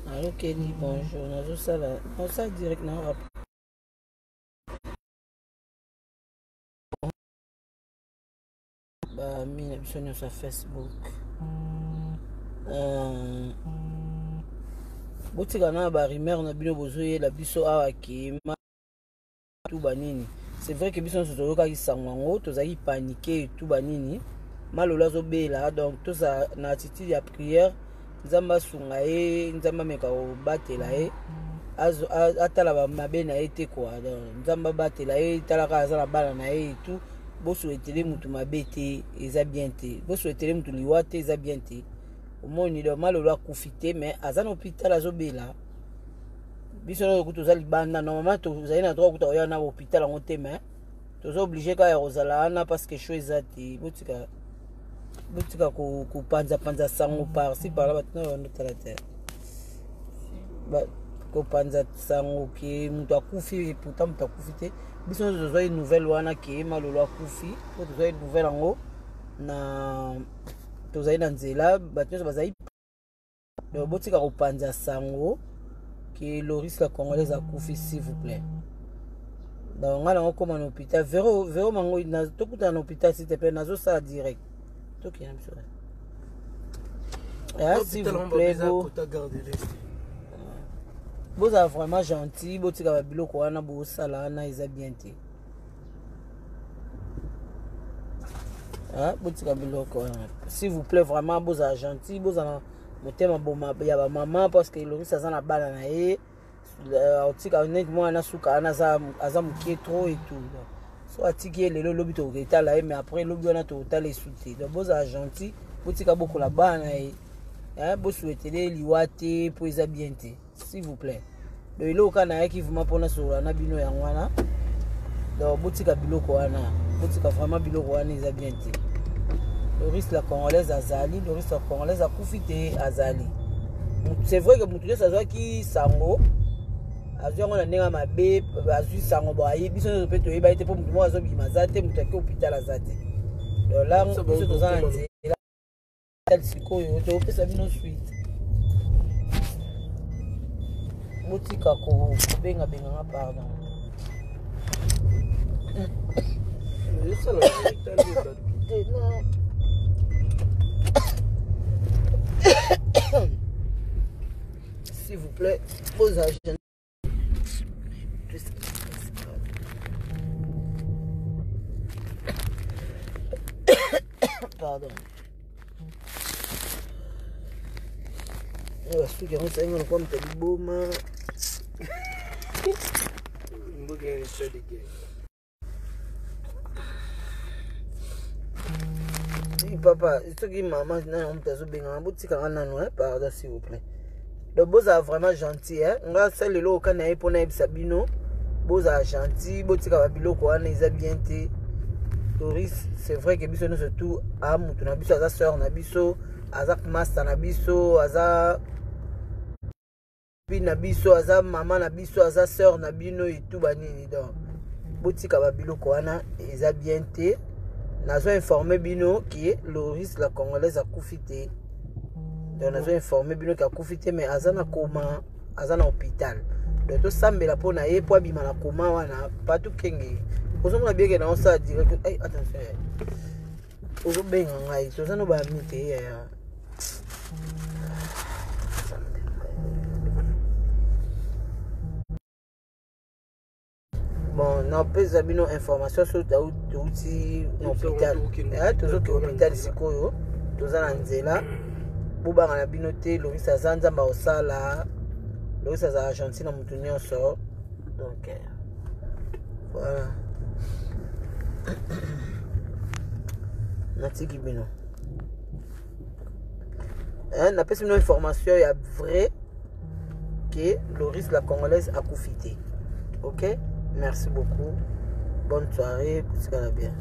Allô Kelly, bonjour. Nazo sala. On ça direct na rap. Bah mina biso sur Facebook. Botika na ba rumeur na bino bozoye la biso awa ki ma tout banini. C'est vrai que biso sozo ka kisango tozaki paniquer tout banini. Malola zo bela donc tout ça na attitude ya prière. Nzamba sunga ye, nzamba meka o batela ye. Atala ba mabe na ye te quoi. Nzamba batela ye, tala ka za na bala na ye et tout. Bo souhaitele mutu mabe te, eza bien te. Bo souhaitele mutu liwa te, eza bien te. Omoni do malola kufite mais azana hôpital azobela. Biso na ko tozali banda normalement tozali na droit ko toya na hôpital en te mais tozo obligé ka ya rozala ana parce que chose ati botika ko panza sango par si par là maintenant on est à la terre. Ba ko panza sango ki mutu akufi pourtant mutu akufite. Biso tozo une nouvelle wana ki malola akufi, tozo une nouvelle ango na tozali na nzela bato bazali donc botika ko panza sango qui Loris la Congolaise a couffé s'il vous plaît. Donc on a comme un hôpital Véro mango na tout un hôpital s'il te plaît nazo ça direct. Tout qui est monsieur. Ah s'il vous plaît vous êtes vraiment gentil, botika ba biloko wana bo sala na isa bien te. Ah botika biloko wana. S'il vous plaît vraiment vous êtes gentil, vous êtes motema boma ya ba maman parce que Loris aza na bana na ye otika honnêtement na suka ana aza mukie trop et tout so atiki lelo lobi to ketala mais après lobi wana to tala souté donc boza gentil botika beaucoup la bana ye hein bo souhaiter liwate pour eza bien te s'il vous plaît le lo kana yaki vuma pona so na bino ya ngwana donc botika biloko wana botika vraiment biloko wana eza bien te. Loris la Congolaise azali, Loris la Congolaise a profité azali. C'est vrai que mutuye ça qui sango. Azui on a nenga mabe, azui sango ba yi biso zo peto yi ba ite po mutu mo azo bima zate mutu ke hôpital azate. Donc là biso to za nze là tel siko yo to pesa bino suite. Motika ko benga pardon. Je sais la non. S'il vous plaît, vos agents. Pardon. Je suis qui on s'est comme tel boma. Papa, ce qui maman n'a pas de boutique pardon s'il vous plaît. Le beau a vraiment gentil hein. On va faire le lot quand on pour naïb sabino. Beau a gentil, boutique a bilo quoi, ils a bien été. Loris, c'est vrai que biso nous surtout à mutu na biso aza sœur na biso, aza master na biso, aza na biso, aza maman na biso, aza sœur na bino et tout banini donc. Boutique a bilo quoi na, ils a bien été. Nazo informé bino qui est Loris la Congolaise a koufité. Donc nazo informé bino qui a koufité mais azana coma, azana hôpital. Donc to sambela pona ye po bima na coma wana pas tout kenge. Ozo mona bien que na on ça direct. Hey, attention. Ozo benga ngai, to zano ba mité ya. Bon, non, peut abino information sur l'outil hôpital. Toujours que hôpital sikoyo, toza na nzela. Buba na bino te, Loris azanza ba osala. Loris aza Argentine na mutu nyonso. Donc voilà. Natiki bino. Na pesi une information ya vrai que Loris la Congolaise a profité. OK? Merci beaucoup. Bonne soirée. Pour ce bien.